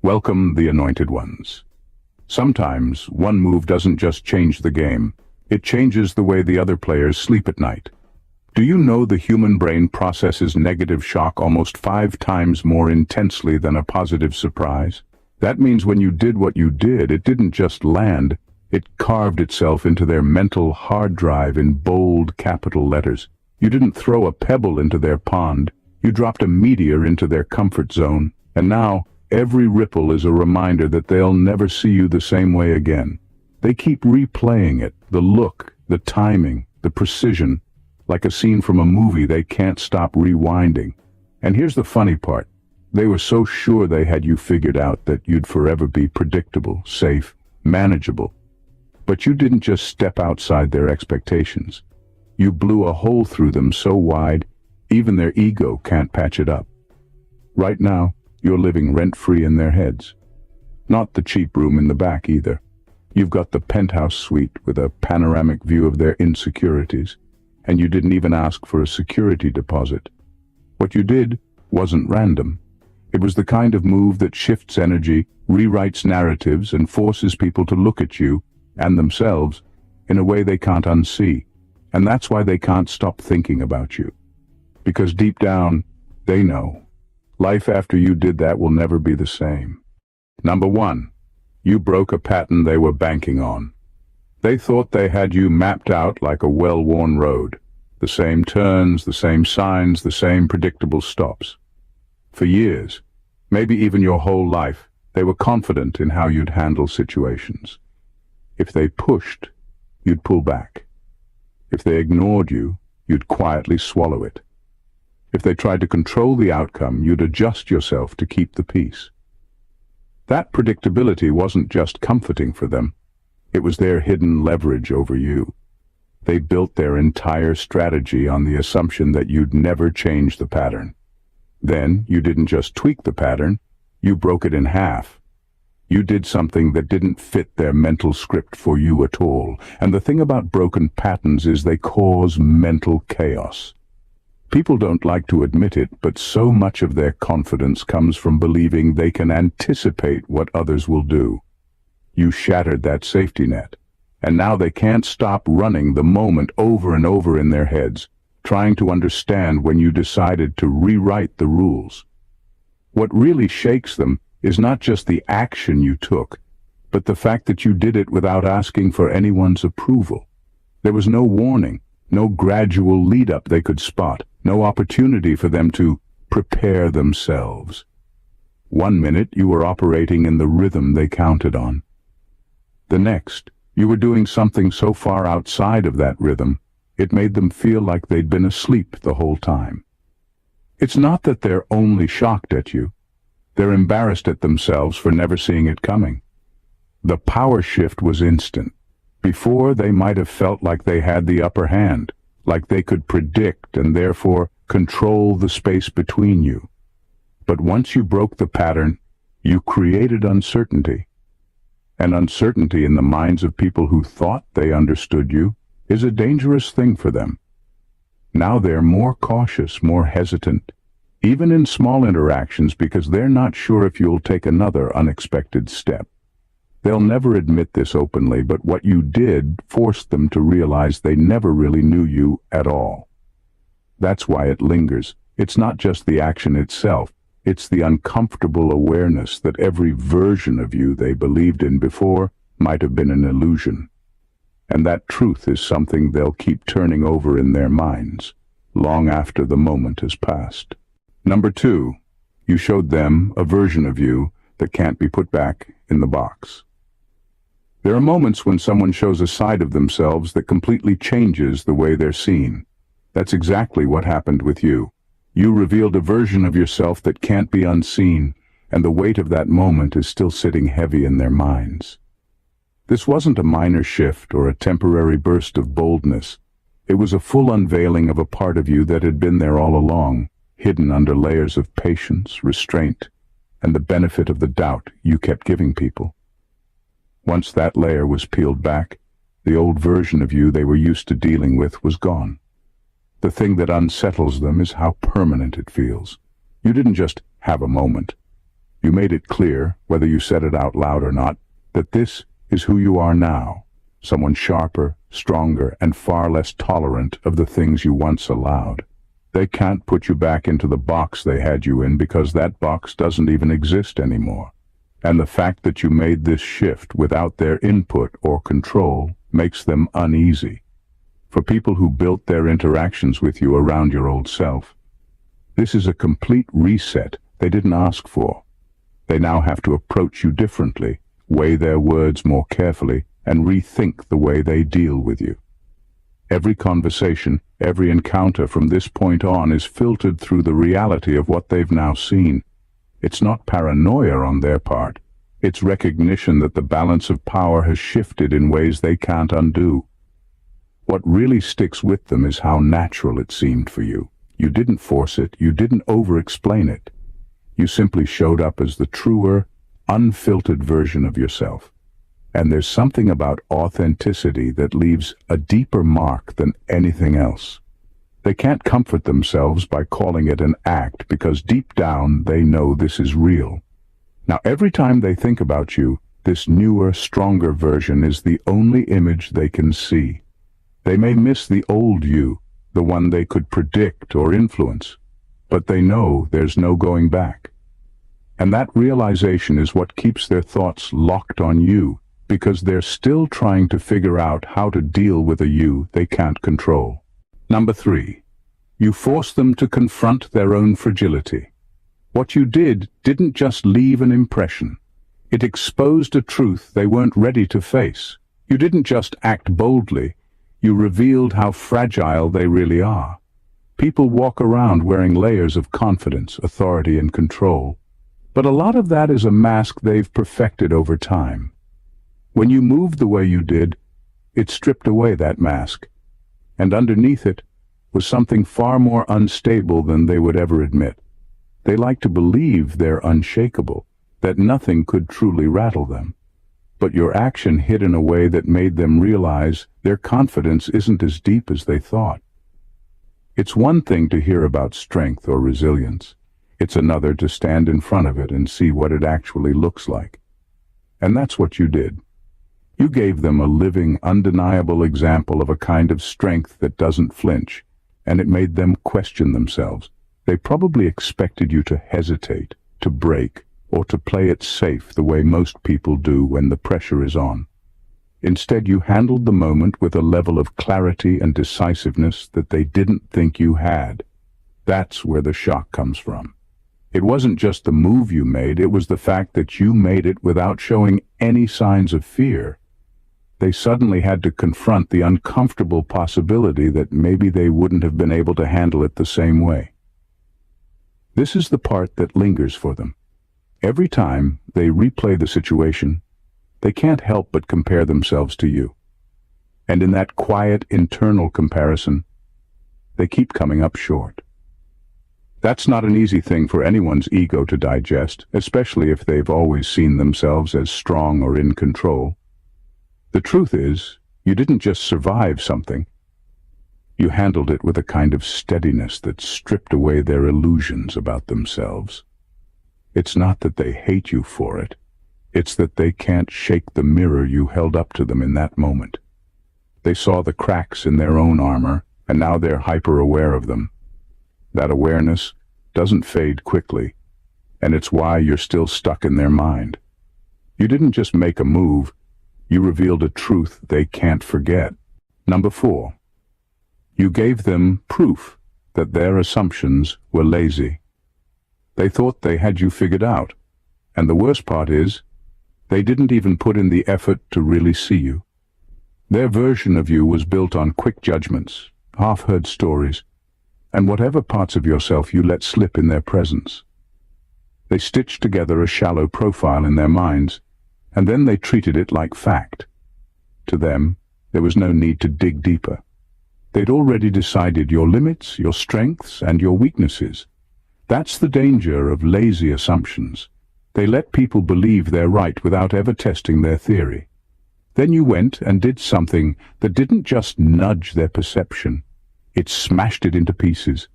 Welcome, the Anointed Ones. Sometimes one move doesn't just change the game, it changes the way the other players sleep at night. Do you know the human brain processes negative shock almost 5 times more intensely than a positive surprise? That means when you did what you did, it didn't just land, it carved itself into their mental hard drive in bold capital letters. You didn't throw a pebble into their pond, you dropped a meteor into their comfort zone, and now every ripple is a reminder that they'll never see you the same way again. They keep replaying it, the look, the timing, the precision, like a scene from a movie they can't stop rewinding. And here's the funny part. They were so sure they had you figured out that you'd forever be predictable, safe, manageable. But you didn't just step outside their expectations. You blew a hole through them so wide, even their ego can't patch it up. Right now, you're living rent-free in their heads. Not the cheap room in the back either. You've got the penthouse suite with a panoramic view of their insecurities, and you didn't even ask for a security deposit. What you did wasn't random. It was the kind of move that shifts energy, rewrites narratives, and forces people to look at you and themselves in a way they can't unsee. And that's why they can't stop thinking about you. Because deep down, they know. Life after you did that will never be the same. Number 1. You broke a pattern they were banking on. They thought they had you mapped out like a well-worn road. The same turns, the same signs, the same predictable stops. For years, maybe even your whole life, they were confident in how you'd handle situations. If they pushed, you'd pull back. If they ignored you, you'd quietly swallow it. If they tried to control the outcome, you'd adjust yourself to keep the peace. That predictability wasn't just comforting for them. It was their hidden leverage over you. They built their entire strategy on the assumption that you'd never change the pattern. Then, you didn't just tweak the pattern, you broke it in half. You did something that didn't fit their mental script for you at all. And the thing about broken patterns is they cause mental chaos. People don't like to admit it, but so much of their confidence comes from believing they can anticipate what others will do. You shattered that safety net, and now they can't stop running the moment over and over in their heads, trying to understand when you decided to rewrite the rules. What really shakes them is not just the action you took, but the fact that you did it without asking for anyone's approval. There was no warning, no gradual lead-up they could spot. No opportunity for them to prepare themselves. 1 minute you were operating in the rhythm they counted on. The next, you were doing something so far outside of that rhythm, it made them feel like they'd been asleep the whole time. It's not that they're only shocked at you. They're embarrassed at themselves for never seeing it coming. The power shift was instant. Before, they might have felt like they had the upper hand, like they could predict and therefore control the space between you. But once you broke the pattern, you created uncertainty. And uncertainty in the minds of people who thought they understood you is a dangerous thing for them. Now they're more cautious, more hesitant, even in small interactions, because they're not sure if you'll take another unexpected step. They'll never admit this openly, but what you did forced them to realize they never really knew you at all. That's why it lingers. It's not just the action itself, it's the uncomfortable awareness that every version of you they believed in before might have been an illusion. And that truth is something they'll keep turning over in their minds, long after the moment has passed. Number 2, you showed them a version of you that can't be put back in the box. There are moments when someone shows a side of themselves that completely changes the way they're seen. That's exactly what happened with you. You revealed a version of yourself that can't be unseen, and the weight of that moment is still sitting heavy in their minds. This wasn't a minor shift or a temporary burst of boldness. It was a full unveiling of a part of you that had been there all along, hidden under layers of patience, restraint, and the benefit of the doubt you kept giving people. Once that layer was peeled back, the old version of you they were used to dealing with was gone. The thing that unsettles them is how permanent it feels. You didn't just have a moment. You made it clear, whether you said it out loud or not, that this is who you are now, someone sharper, stronger, and far less tolerant of the things you once allowed. They can't put you back into the box they had you in because that box doesn't even exist anymore. And the fact that you made this shift without their input or control makes them uneasy. For people who built their interactions with you around your old self, this is a complete reset they didn't ask for. They now have to approach you differently, weigh their words more carefully, and rethink the way they deal with you. Every conversation, every encounter from this point on is filtered through the reality of what they've now seen. It's not paranoia on their part. It's recognition that the balance of power has shifted in ways they can't undo. What really sticks with them is how natural it seemed for you. You didn't force it, you didn't over-explain it. You simply showed up as the truer, unfiltered version of yourself. And there's something about authenticity that leaves a deeper mark than anything else. They can't comfort themselves by calling it an act because deep down they know this is real. Now every time they think about you, this newer, stronger version is the only image they can see. They may miss the old you, the one they could predict or influence, but they know there's no going back. And that realization is what keeps their thoughts locked on you, because they're still trying to figure out how to deal with a you they can't control. Number 3. You force them to confront their own fragility. What you didn't just leave an impression. It exposed a truth they weren't ready to face. You didn't just act boldly. You revealed how fragile they really are. People walk around wearing layers of confidence, authority, and control. But a lot of that is a mask they've perfected over time. When you moved the way you did, it stripped away that mask, and underneath it was something far more unstable than they would ever admit. They like to believe they're unshakable, that nothing could truly rattle them. But your action hit in a way that made them realize their confidence isn't as deep as they thought. It's one thing to hear about strength or resilience. It's another to stand in front of it and see what it actually looks like. And that's what you did. You gave them a living, undeniable example of a kind of strength that doesn't flinch, and it made them question themselves. They probably expected you to hesitate, to break, or to play it safe the way most people do when the pressure is on. Instead, you handled the moment with a level of clarity and decisiveness that they didn't think you had. That's where the shock comes from. It wasn't just the move you made, it was the fact that you made it without showing any signs of fear. They suddenly had to confront the uncomfortable possibility that maybe they wouldn't have been able to handle it the same way. This is the part that lingers for them. Every time they replay the situation, they can't help but compare themselves to you. And in that quiet internal comparison, they keep coming up short. That's not an easy thing for anyone's ego to digest, especially if they've always seen themselves as strong or in control. The truth is, you didn't just survive something. You handled it with a kind of steadiness that stripped away their illusions about themselves. It's not that they hate you for it. It's that they can't shake the mirror you held up to them in that moment. They saw the cracks in their own armor, and now they're hyper-aware of them. That awareness doesn't fade quickly, and it's why you're still stuck in their mind. You didn't just make a move. You revealed a truth they can't forget. Number 4. You gave them proof that their assumptions were lazy. They thought they had you figured out, and the worst part is, they didn't even put in the effort to really see you. Their version of you was built on quick judgments, half-heard stories, and whatever parts of yourself you let slip in their presence. They stitched together a shallow profile in their minds, and then they treated it like fact. To them, there was no need to dig deeper. They'd already decided your limits, your strengths, and your weaknesses. That's the danger of lazy assumptions. They let people believe they're right without ever testing their theory. Then you went and did something that didn't just nudge their perception. It smashed it into pieces.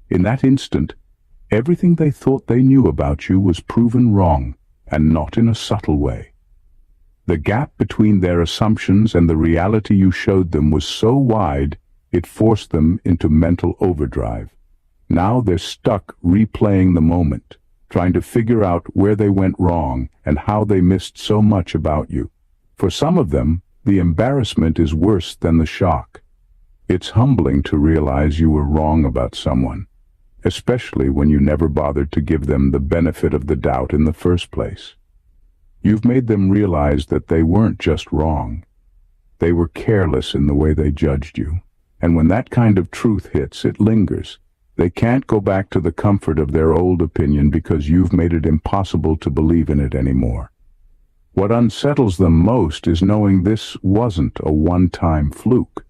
In that instant, Everything they thought they knew about you was proven wrong, and not in a subtle way. The gap between their assumptions and the reality you showed them was so wide, it forced them into mental overdrive. Now they're stuck replaying the moment, trying to figure out where they went wrong and how they missed so much about you. For some of them, the embarrassment is worse than the shock. It's humbling to realize you were wrong about someone, especially when you never bothered to give them the benefit of the doubt in the first place. You've made them realize that they weren't just wrong. They were careless in the way they judged you. And when that kind of truth hits, it lingers. They can't go back to the comfort of their old opinion because you've made it impossible to believe in it anymore. What unsettles them most is knowing this wasn't a one-time fluke.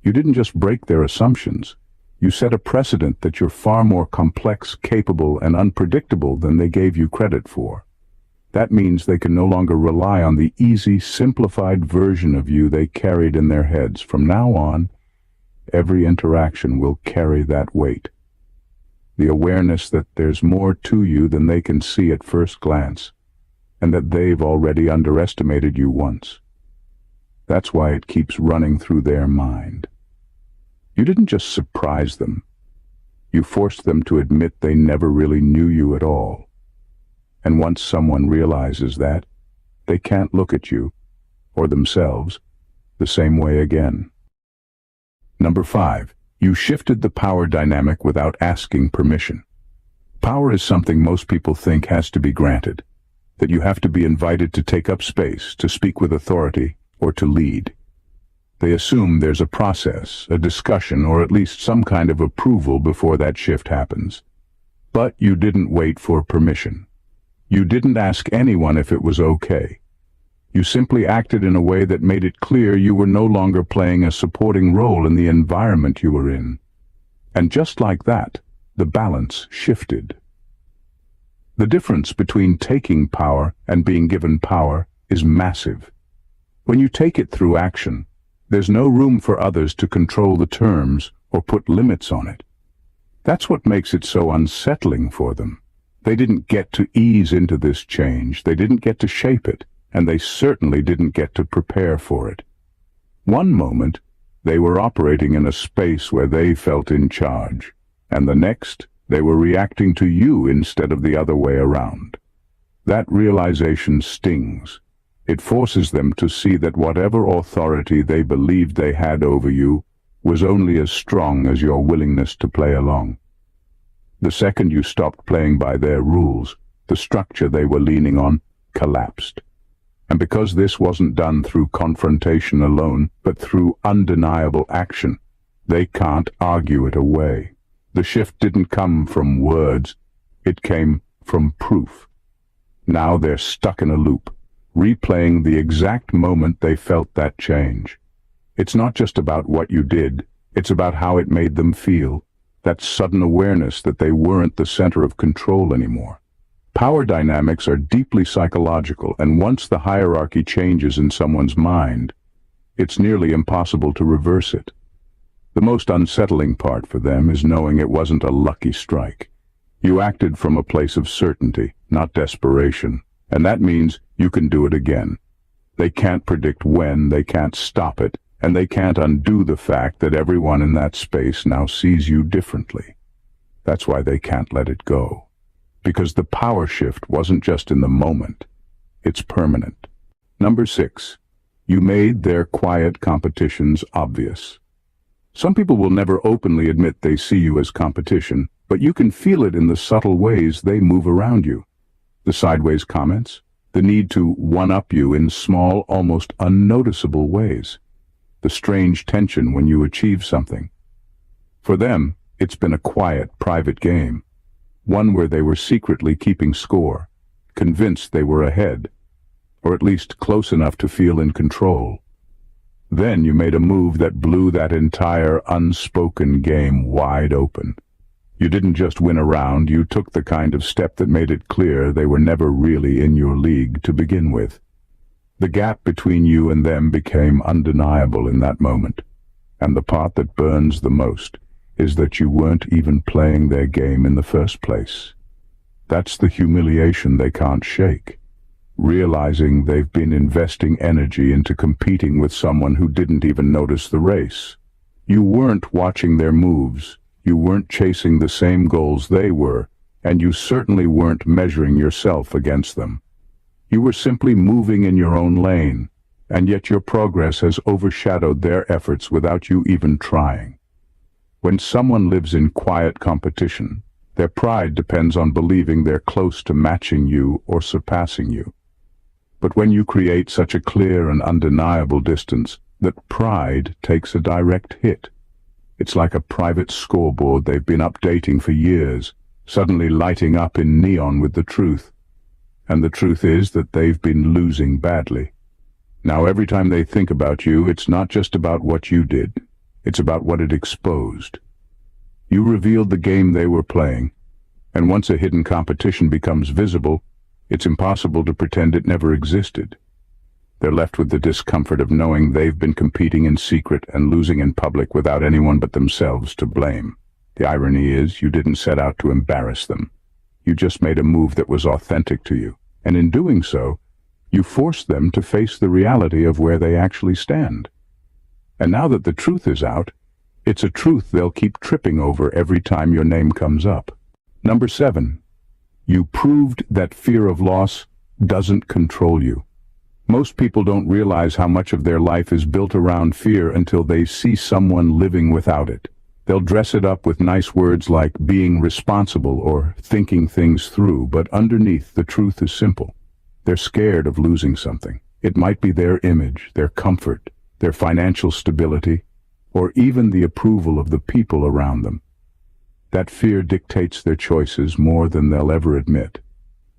You didn't just break their assumptions. You set a precedent that you're far more complex, capable, and unpredictable than they gave you credit for. That means they can no longer rely on the easy, simplified version of you they carried in their heads. From now on, every interaction will carry that weight. The awareness that there's more to you than they can see at first glance, and that they've already underestimated you once. That's why it keeps running through their mind. You didn't just surprise them. You forced them to admit they never really knew you at all. And once someone realizes that, they can't look at you, or themselves, the same way again. Number 5. You shifted the power dynamic without asking permission. Power is something most people think has to be granted, that you have to be invited to take up space, to speak with authority, or to lead. They assume there's a process, a discussion, or at least some kind of approval before that shift happens. But you didn't wait for permission. You didn't ask anyone if it was okay. You simply acted in a way that made it clear you were no longer playing a supporting role in the environment you were in. And just like that, the balance shifted. The difference between taking power and being given power is massive. When you take it through action, there's no room for others to control the terms or put limits on it. That's what makes it so unsettling for them. They didn't get to ease into this change, they didn't get to shape it, and they certainly didn't get to prepare for it. One moment, they were operating in a space where they felt in charge, and the next, they were reacting to you instead of the other way around. That realization stings. It forces them to see that whatever authority they believed they had over you was only as strong as your willingness to play along. The second you stopped playing by their rules, the structure they were leaning on collapsed. And because this wasn't done through confrontation alone, but through undeniable action, they can't argue it away. The shift didn't come from words, it came from proof. Now they're stuck in a loop, replaying the exact moment they felt that change. It's not just about what you did, it's about how it made them feel. That sudden awareness that they weren't the center of control anymore. Power dynamics are deeply psychological, and once the hierarchy changes in someone's mind, it's nearly impossible to reverse it. The most unsettling part for them is knowing it wasn't a lucky strike. You acted from a place of certainty, not desperation, and that means you can do it again. They can't predict when, they can't stop it, and they can't undo the fact that everyone in that space now sees you differently. That's why they can't let it go. Because the power shift wasn't just in the moment, it's permanent. Number 6. You made their quiet competitions obvious. Some people will never openly admit they see you as competition, but you can feel it in the subtle ways they move around you. The sideways comments, the need to one-up you in small, almost unnoticeable ways. The strange tension when you achieve something. For them, it's been a quiet, private game, one where they were secretly keeping score, convinced they were ahead, or at least close enough to feel in control. Then you made a move that blew that entire unspoken game wide open. You didn't just win a round, you took the kind of step that made it clear they were never really in your league to begin with. The gap between you and them became undeniable in that moment. And the part that burns the most is that you weren't even playing their game in the first place. That's the humiliation they can't shake, realizing they've been investing energy into competing with someone who didn't even notice the race. You weren't watching their moves, you weren't chasing the same goals they were, and you certainly weren't measuring yourself against them. You were simply moving in your own lane, and yet your progress has overshadowed their efforts without you even trying. When someone lives in quiet competition, their pride depends on believing they're close to matching you or surpassing you. But when you create such a clear and undeniable distance, that pride takes a direct hit. It's like a private scoreboard they've been updating for years, suddenly lighting up in neon with the truth. And the truth is that they've been losing badly. Now every time they think about you, it's not just about what you did, it's about what it exposed. You revealed the game they were playing, and once a hidden competition becomes visible, it's impossible to pretend it never existed. They're left with the discomfort of knowing they've been competing in secret and losing in public without anyone but themselves to blame. The irony is, you didn't set out to embarrass them. You just made a move that was authentic to you, and in doing so, you forced them to face the reality of where they actually stand. And now that the truth is out, it's a truth they'll keep tripping over every time your name comes up. Number 7. You proved that fear of loss doesn't control you. Most people don't realize how much of their life is built around fear until they see someone living without it. They'll dress it up with nice words like being responsible or thinking things through, but underneath the truth is simple. They're scared of losing something. It might be their image, their comfort, their financial stability, or even the approval of the people around them. That fear dictates their choices more than they'll ever admit.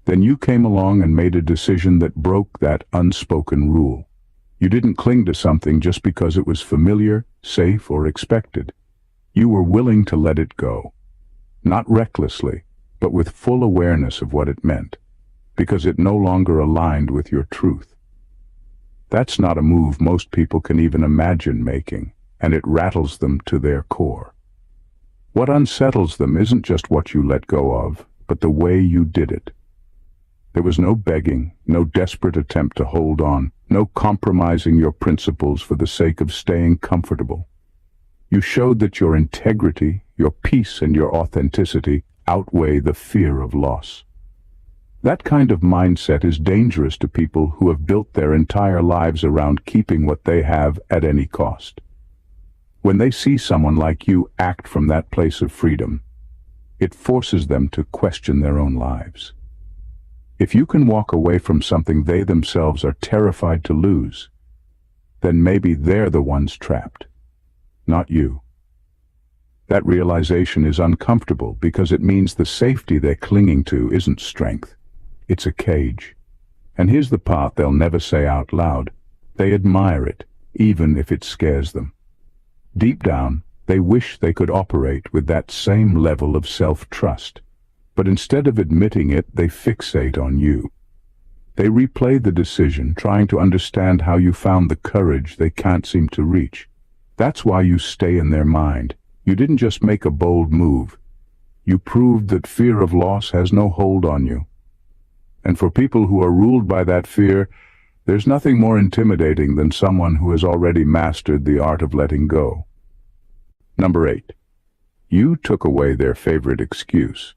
Then you came along and made a decision that broke that unspoken rule. You didn't cling to something just because it was familiar, safe, or expected. You were willing to let it go. Not recklessly, but with full awareness of what it meant, because it no longer aligned with your truth. That's not a move most people can even imagine making, and it rattles them to their core. What unsettles them isn't just what you let go of, but the way you did it. There was no begging, no desperate attempt to hold on, no compromising your principles for the sake of staying comfortable. You showed that your integrity, your peace, and your authenticity outweigh the fear of loss. That kind of mindset is dangerous to people who have built their entire lives around keeping what they have at any cost. When they see someone like you act from that place of freedom, it forces them to question their own lives. If you can walk away from something they themselves are terrified to lose, then maybe they're the ones trapped, not you. That realization is uncomfortable because it means the safety they're clinging to isn't strength, it's a cage. And here's the part they'll never say out loud. They admire it, even if it scares them. Deep down, they wish they could operate with that same level of self-trust. But instead of admitting it, they fixate on you. They replay the decision, trying to understand how you found the courage they can't seem to reach. That's why you stay in their mind. You didn't just make a bold move. You proved that fear of loss has no hold on you. And for people who are ruled by that fear, there's nothing more intimidating than someone who has already mastered the art of letting go. Number 8. You took away their favorite excuse.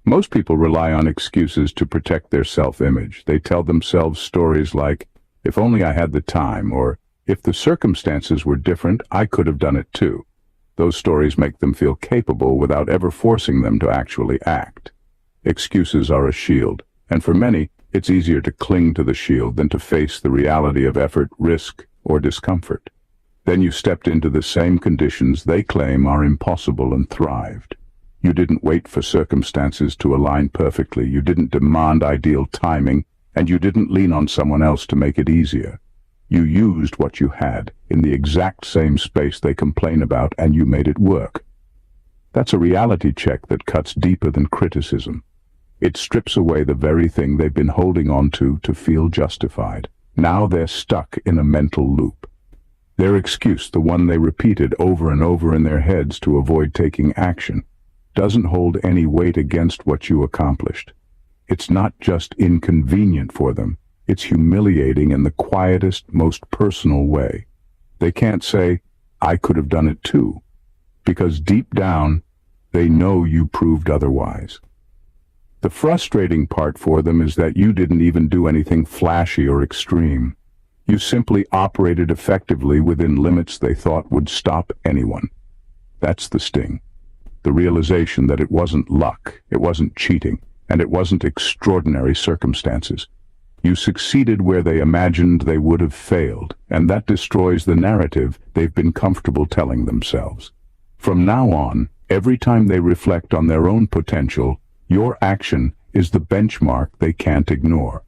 Most people rely on excuses to protect their self-image. They tell themselves stories like, if only I had the time, or if the circumstances were different, I could have done it too. Those stories make them feel capable without ever forcing them to actually act. Excuses are a shield, and for many, it's easier to cling to the shield than to face the reality of effort, risk, or discomfort. Then you stepped into the same conditions they claim are impossible and thrived. You didn't wait for circumstances to align perfectly, you didn't demand ideal timing, and you didn't lean on someone else to make it easier. You used what you had in the exact same space they complain about, and you made it work. That's a reality check that cuts deeper than criticism. It strips away the very thing they've been holding on to feel justified. Now they're stuck in a mental loop. Their excuse, the one they repeated over and over in their heads to avoid taking action, doesn't hold any weight against what you accomplished. It's not just inconvenient for them, it's humiliating in the quietest, most personal way. They can't say, "I could have done it too," because deep down, they know you proved otherwise. The frustrating part for them is that you didn't even do anything flashy or extreme. You simply operated effectively within limits they thought would stop anyone. That's the sting. The realization that it wasn't luck, it wasn't cheating, and it wasn't extraordinary circumstances. You succeeded where they imagined they would have failed, and that destroys the narrative they've been comfortable telling themselves. From now on, every time they reflect on their own potential, your action is the benchmark they can't ignore.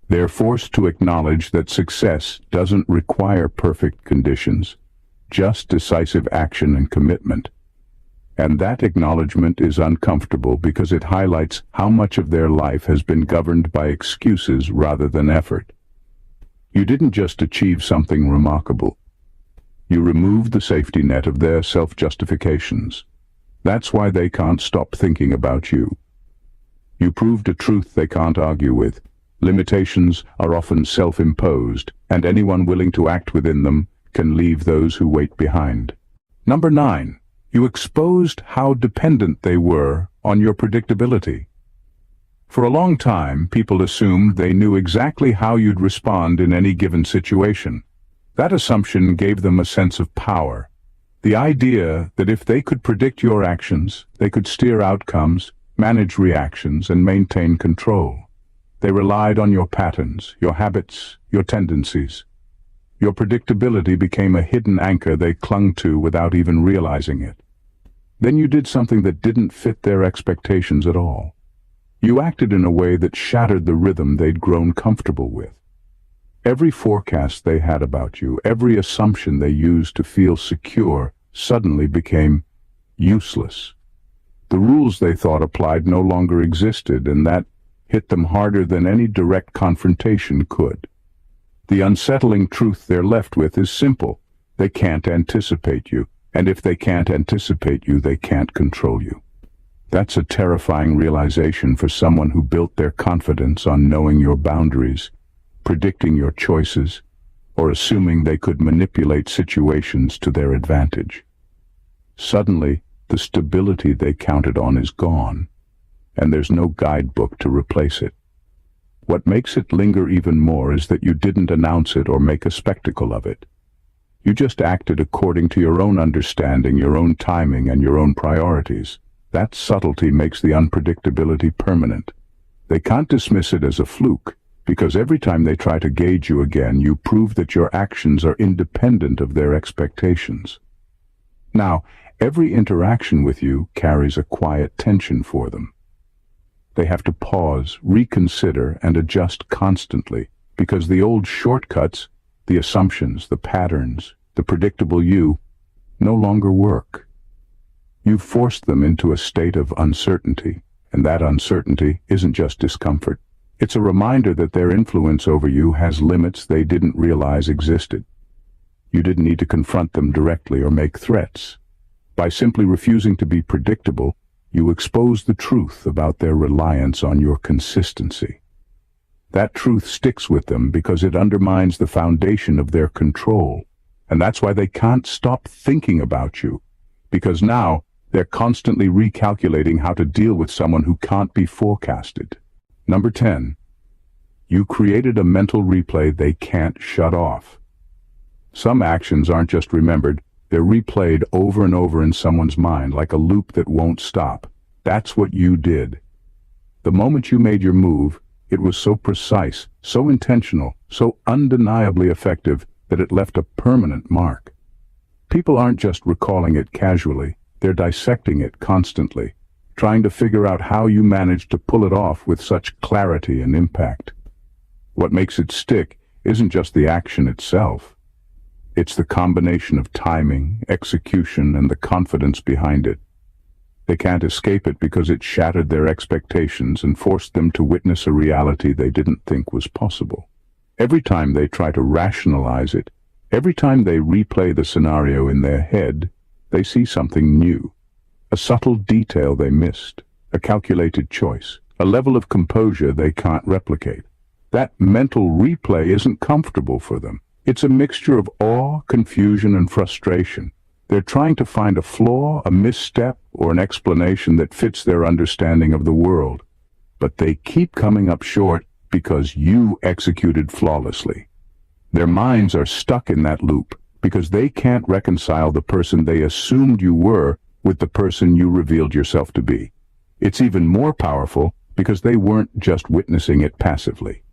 They're forced to acknowledge that success doesn't require perfect conditions, just decisive action and commitment. And that acknowledgement is uncomfortable because it highlights how much of their life has been governed by excuses rather than effort. You didn't just achieve something remarkable. You removed the safety net of their self-justifications. That's why they can't stop thinking about you. You proved a truth they can't argue with. Limitations are often self-imposed, and anyone willing to act within them can leave those who wait behind. Number 9. You exposed how dependent they were on your predictability. For a long time, people assumed they knew exactly how you'd respond in any given situation. That assumption gave them a sense of power. The idea that if they could predict your actions, they could steer outcomes, manage reactions, and maintain control. They relied on your patterns, your habits, your tendencies. Your predictability became a hidden anchor they clung to without even realizing it. Then you did something that didn't fit their expectations at all. You acted in a way that shattered the rhythm they'd grown comfortable with. Every forecast they had about you, every assumption they used to feel secure, suddenly became useless. The rules they thought applied no longer existed, and that hit them harder than any direct confrontation could. The unsettling truth they're left with is simple. They can't anticipate you, and if they can't anticipate you, they can't control you. That's a terrifying realization for someone who built their confidence on knowing your boundaries, predicting your choices, or assuming they could manipulate situations to their advantage. Suddenly, the stability they counted on is gone, and there's no guidebook to replace it. What makes it linger even more is that you didn't announce it or make a spectacle of it. You just acted according to your own understanding, your own timing, and your own priorities. That subtlety makes the unpredictability permanent. They can't dismiss it as a fluke, because every time they try to gauge you again, you prove that your actions are independent of their expectations. Now, every interaction with you carries a quiet tension for them. They have to pause, reconsider, and adjust constantly, because the old shortcuts, the assumptions, the patterns, the predictable you, no longer work. You've forced them into a state of uncertainty, and that uncertainty isn't just discomfort. It's a reminder that their influence over you has limits they didn't realize existed. You didn't need to confront them directly or make threats. By simply refusing to be predictable, you expose the truth about their reliance on your consistency. That truth sticks with them because it undermines the foundation of their control, and that's why they can't stop thinking about you, because now they're constantly recalculating how to deal with someone who can't be forecasted. Number 10. You created a mental replay they can't shut off. Some actions aren't just remembered, they're replayed over and over in someone's mind like a loop that won't stop. That's what you did. The moment you made your move, it was so precise, so intentional, so undeniably effective that it left a permanent mark. People aren't just recalling it casually, they're dissecting it constantly, trying to figure out how you managed to pull it off with such clarity and impact. What makes it stick isn't just the action itself. It's the combination of timing, execution, and the confidence behind it. They can't escape it because it shattered their expectations and forced them to witness a reality they didn't think was possible. Every time they try to rationalize it, Every time they replay the scenario in their head, they see something new. A subtle detail they missed, a calculated choice, a level of composure they can't replicate. That mental replay isn't comfortable for them. It's a mixture of awe, confusion, and frustration. They're trying to find a flaw, a misstep, or an explanation that fits their understanding of the world. But they keep coming up short because you executed flawlessly. Their minds are stuck in that loop because they can't reconcile the person they assumed you were with the person you revealed yourself to be. It's even more powerful because they weren't just witnessing it passively.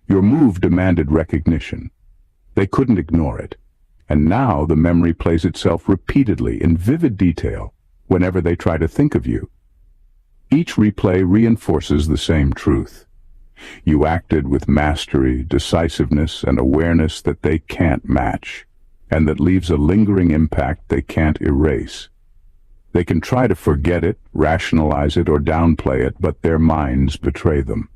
Your move demanded recognition. They couldn't ignore it. And now the memory plays itself repeatedly in vivid detail whenever they try to think of you. Each replay reinforces the same truth. You acted with mastery, decisiveness, and awareness that they can't match, and that leaves a lingering impact they can't erase. They can try to forget it, rationalize it, or downplay it, but their minds betray them.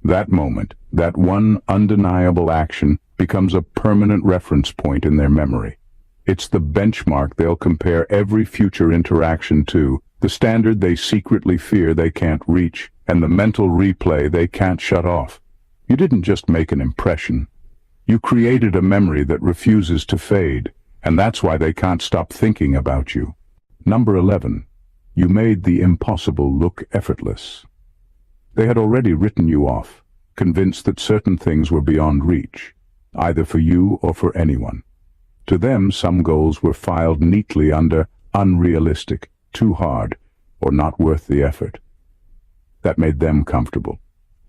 That moment, that one undeniable action, becomes a permanent reference point in their memory. It's the benchmark they'll compare every future interaction to, the standard they secretly fear they can't reach, and the mental replay they can't shut off. You didn't just make an impression. You created a memory that refuses to fade, and that's why they can't stop thinking about you. Number 11. You made the impossible look effortless. They had already written you off, convinced that certain things were beyond reach, either for you or for anyone. To them, some goals were filed neatly under unrealistic, too hard, or not worth the effort. That made them comfortable.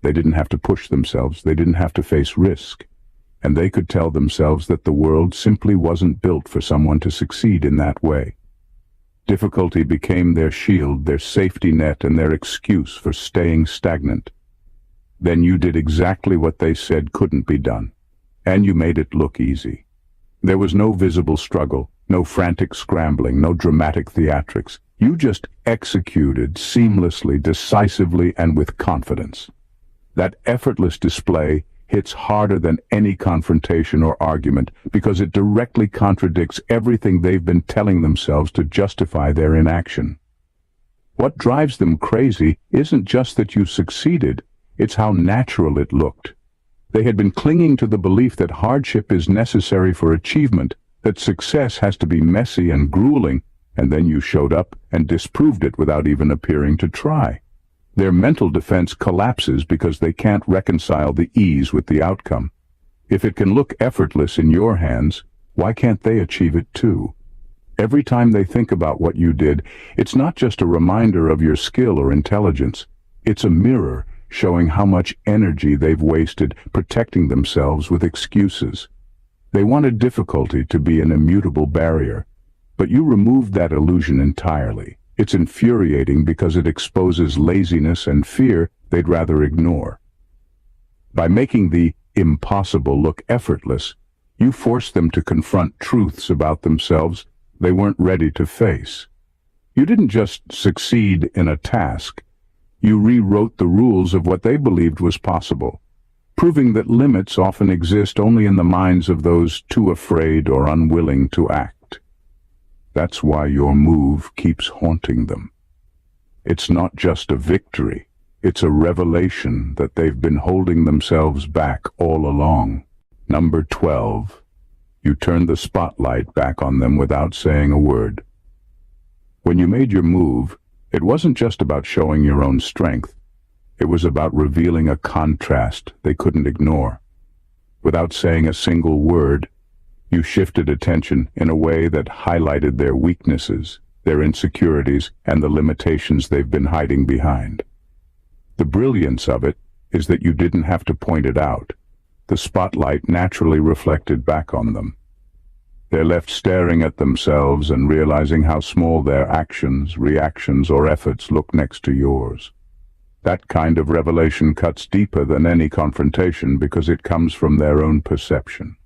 They didn't have to push themselves, they didn't have to face risk, and they could tell themselves that the world simply wasn't built for someone to succeed in that way. Difficulty became their shield, their safety net, and their excuse for staying stagnant. Then you did exactly what they said couldn't be done, and you made it look easy. There was no visible struggle, no frantic scrambling, no dramatic theatrics. You just executed seamlessly, decisively, and with confidence. That effortless display hits harder than any confrontation or argument because it directly contradicts everything they've been telling themselves to justify their inaction. What drives them crazy isn't just that you succeeded, it's how natural it looked. They had been clinging to the belief that hardship is necessary for achievement, that success has to be messy and grueling, and then you showed up and disproved it without even appearing to try. Their mental defense collapses because they can't reconcile the ease with the outcome. If it can look effortless in your hands, why can't they achieve it too? Every time they think about what you did, it's not just a reminder of your skill or intelligence. It's a mirror showing how much energy they've wasted protecting themselves with excuses. They wanted difficulty to be an immutable barrier, but you removed that illusion entirely. It's infuriating because it exposes laziness and fear they'd rather ignore. By making the impossible look effortless, you forced them to confront truths about themselves they weren't ready to face. You didn't just succeed in a task, you rewrote the rules of what they believed was possible, proving that limits often exist only in the minds of those too afraid or unwilling to act. That's why your move keeps haunting them. It's not just a victory, it's a revelation that they've been holding themselves back all along. Number 12. You turned the spotlight back on them without saying a word. When you made your move, it wasn't just about showing your own strength. It was about revealing a contrast they couldn't ignore. Without saying a single word, you shifted attention in a way that highlighted their weaknesses, their insecurities, and the limitations they've been hiding behind. The brilliance of it is that you didn't have to point it out. The spotlight naturally reflected back on them. They're left staring at themselves and realizing how small their actions, reactions, or efforts look next to yours. That kind of revelation cuts deeper than any confrontation because it comes from their own perception.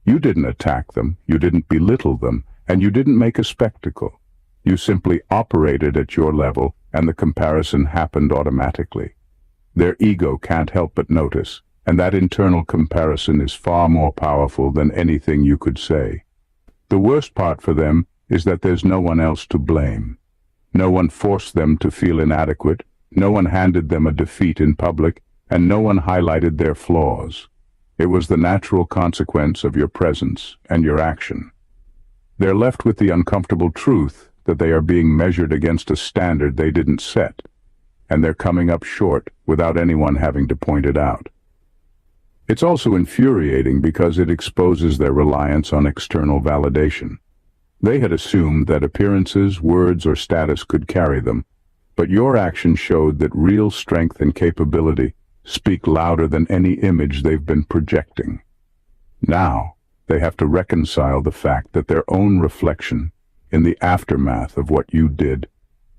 You didn't attack them, you didn't belittle them, and you didn't make a spectacle. You simply operated at your level, and the comparison happened automatically. Their ego can't help but notice, And that internal comparison is far more powerful than anything you could say. The worst part for them is that there's no one else to blame. No one forced them to feel inadequate, no one handed them a defeat in public, and no one highlighted their flaws. It was the natural consequence of your presence and your action. They're left with the uncomfortable truth that they are being measured against a standard they didn't set, and they're coming up short without anyone having to point it out. It's also infuriating because it exposes their reliance on external validation. They had assumed that appearances, words, or status could carry them, but your action showed that real strength and capability speak louder than any image they've been projecting. Now, they have to reconcile the fact that their own reflection, in the aftermath of what you did,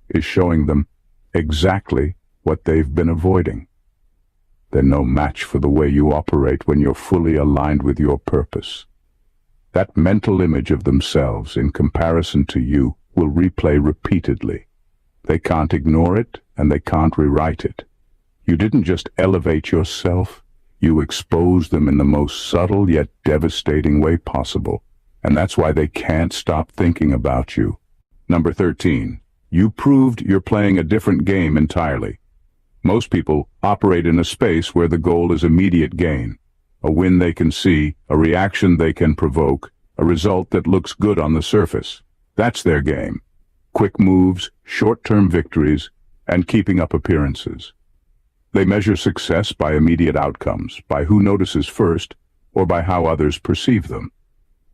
is showing them exactly what they've been avoiding. They're no match for the way you operate when you're fully aligned with your purpose. That mental image of themselves in comparison to you will replay repeatedly. They can't ignore it, and they can't rewrite it. You didn't just elevate yourself, you exposed them in the most subtle yet devastating way possible, and that's why they can't stop thinking about you. Number 13. You proved you're playing a different game entirely. Most people operate in a space where the goal is immediate gain, a win they can see, a reaction they can provoke, a result that looks good on the surface. That's their game. Quick moves, short-term victories, and keeping up appearances. They measure success by immediate outcomes, by who notices first, or by how others perceive them.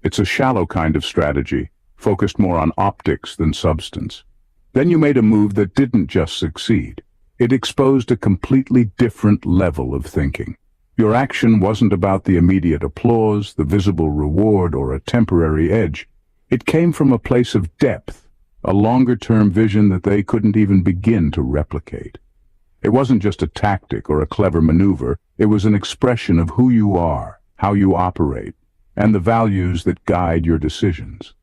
It's a shallow kind of strategy, focused more on optics than substance. Then you made a move that didn't just succeed. It exposed a completely different level of thinking. Your action wasn't about the immediate applause, the visible reward, or a temporary edge. It came from a place of depth, a longer-term vision that they couldn't even begin to replicate. It wasn't just a tactic or a clever maneuver, it was an expression of who you are, how you operate, and the values that guide your decisions.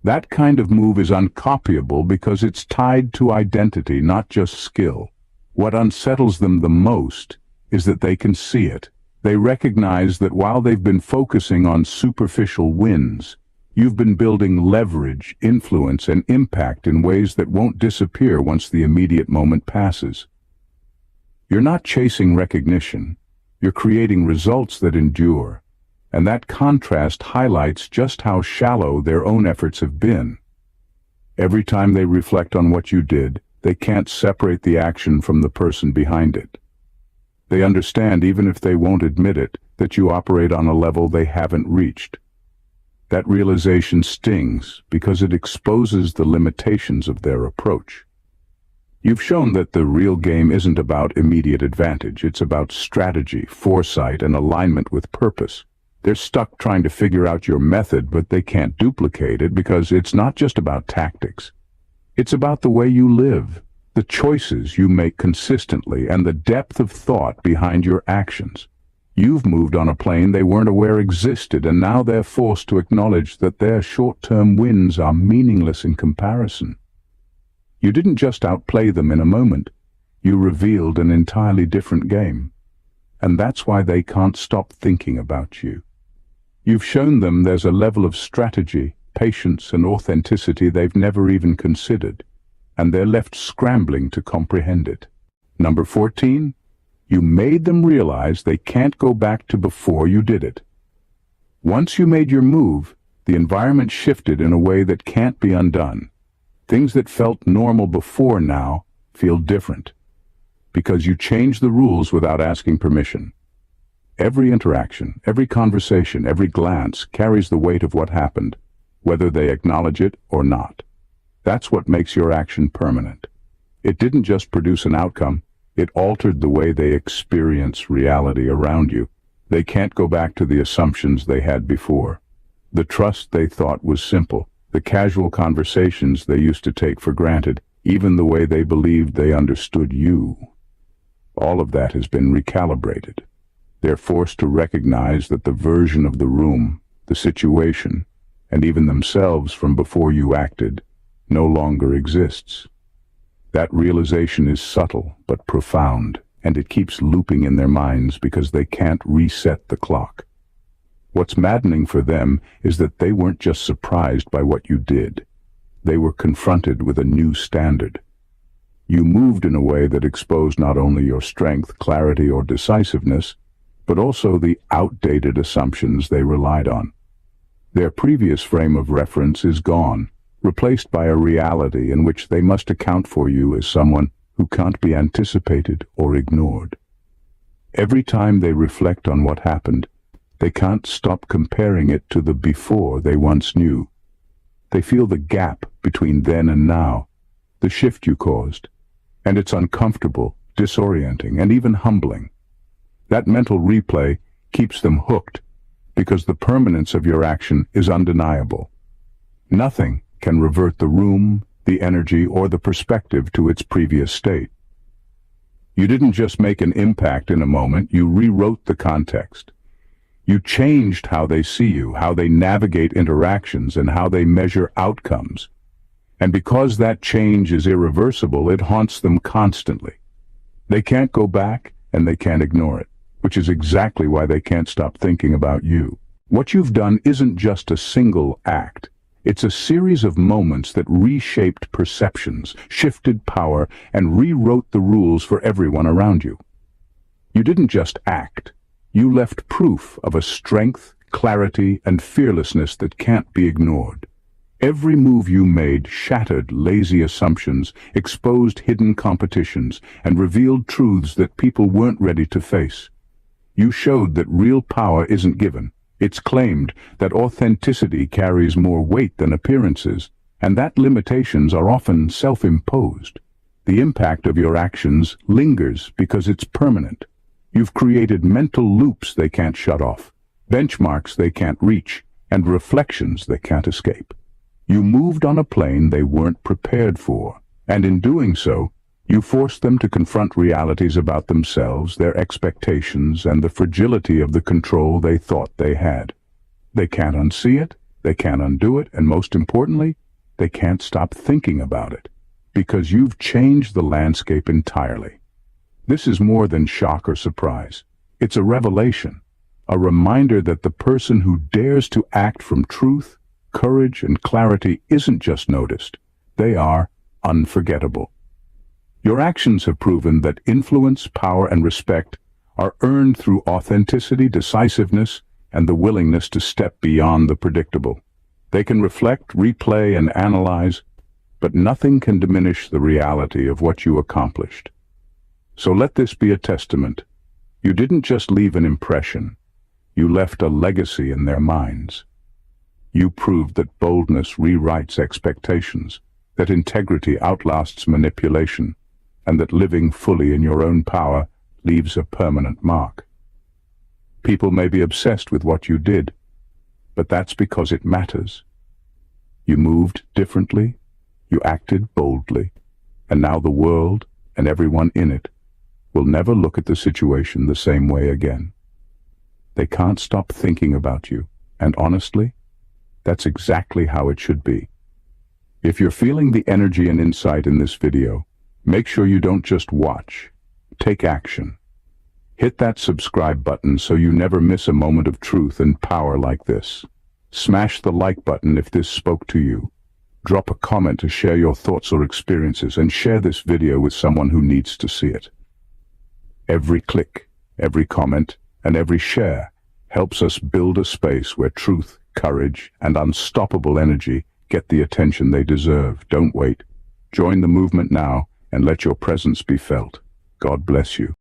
That kind of move is uncopyable because it's tied to identity, not just skill. What unsettles them the most is that they can see it. They recognize that while they've been focusing on superficial wins, you've been building leverage, influence, and impact in ways that won't disappear once the immediate moment passes. You're not chasing recognition, you're creating results that endure, and that contrast highlights just how shallow their own efforts have been. Every time they reflect on what you did, they can't separate the action from the person behind it. They understand, even if they won't admit it, that you operate on a level they haven't reached. That realization stings because it exposes the limitations of their approach. You've shown that the real game isn't about immediate advantage, it's about strategy, foresight, and alignment with purpose. They're stuck trying to figure out your method, but they can't duplicate it because it's not just about tactics. It's about the way you live, the choices you make consistently, and the depth of thought behind your actions. You've moved on a plane they weren't aware existed, and now they're forced to acknowledge that their short-term wins are meaningless in comparison. You didn't just outplay them in a moment, you revealed an entirely different game. And that's why they can't stop thinking about you. You've shown them there's a level of strategy, patience, and authenticity they've never even considered, and they're left scrambling to comprehend it. Number 14, you made them realize they can't go back to before you did it. Once you made your move, the environment shifted in a way that can't be undone. Things that felt normal before now feel different, because you changed the rules without asking permission. Every interaction, every conversation, every glance carries the weight of what happened, whether they acknowledge it or not. That's what makes your action permanent. It didn't just produce an outcome, it altered the way they experience reality around you. They can't go back to the assumptions they had before. The trust they thought was simple, the casual conversations they used to take for granted, even the way they believed they understood you. All of that has been recalibrated. They're forced to recognize that the version of the room, the situation, and even themselves from before you acted, no longer exists. That realization is subtle but profound, and it keeps looping in their minds because they can't reset the clock. What's maddening for them is that they weren't just surprised by what you did. They were confronted with a new standard. You moved in a way that exposed not only your strength, clarity, or decisiveness, but also the outdated assumptions they relied on. Their previous frame of reference is gone, replaced by a reality in which they must account for you as someone who can't be anticipated or ignored. Every time they reflect on what happened, they can't stop comparing it to the before they once knew. They feel the gap between then and now, the shift you caused, and it's uncomfortable, disorienting, and even humbling. That mental replay keeps them hooked because the permanence of your action is undeniable. Nothing can revert the room, the energy, or the perspective to its previous state. You didn't just make an impact in a moment, you rewrote the context. You changed how they see you, how they navigate interactions, and how they measure outcomes. And because that change is irreversible, it haunts them constantly. They can't go back, and they can't ignore it, which is exactly why they can't stop thinking about you. What you've done isn't just a single act. It's a series of moments that reshaped perceptions, shifted power, and rewrote the rules for everyone around you. You didn't just act. You left proof of a strength, clarity, and fearlessness that can't be ignored. Every move you made shattered lazy assumptions, exposed hidden competitions, and revealed truths that people weren't ready to face. You showed that real power isn't given. It's claimed, that authenticity carries more weight than appearances, and that limitations are often self-imposed. The impact of your actions lingers because it's permanent. You've created mental loops they can't shut off, benchmarks they can't reach, and reflections they can't escape. You moved on a plane they weren't prepared for, and in doing so, you forced them to confront realities about themselves, their expectations, and the fragility of the control they thought they had. They can't unsee it, they can't undo it, and most importantly, they can't stop thinking about it, because you've changed the landscape entirely. This is more than shock or surprise. It's a revelation, a reminder that the person who dares to act from truth, courage, and clarity isn't just noticed. They are unforgettable. Your actions have proven that influence, power, and respect are earned through authenticity, decisiveness, and the willingness to step beyond the predictable. They can reflect, replay, and analyze, but nothing can diminish the reality of what you accomplished. So let this be a testament. You didn't just leave an impression. You left a legacy in their minds. You proved that boldness rewrites expectations, that integrity outlasts manipulation, and that living fully in your own power leaves a permanent mark. People may be obsessed with what you did, but that's because it matters. You moved differently, you acted boldly, and now the world, and everyone in it, will never look at the situation the same way again. They can't stop thinking about you, and honestly, that's exactly how it should be. If you're feeling the energy and insight in this video, make sure you don't just watch. Take action. Hit that subscribe button so you never miss a moment of truth and power like this. Smash the like button if this spoke to you. Drop a comment to share your thoughts or experiences, and share this video with someone who needs to see it. Every click, every comment, and every share helps us build a space where truth, courage, and unstoppable energy get the attention they deserve. Don't wait. Join the movement now, and let your presence be felt. God bless you.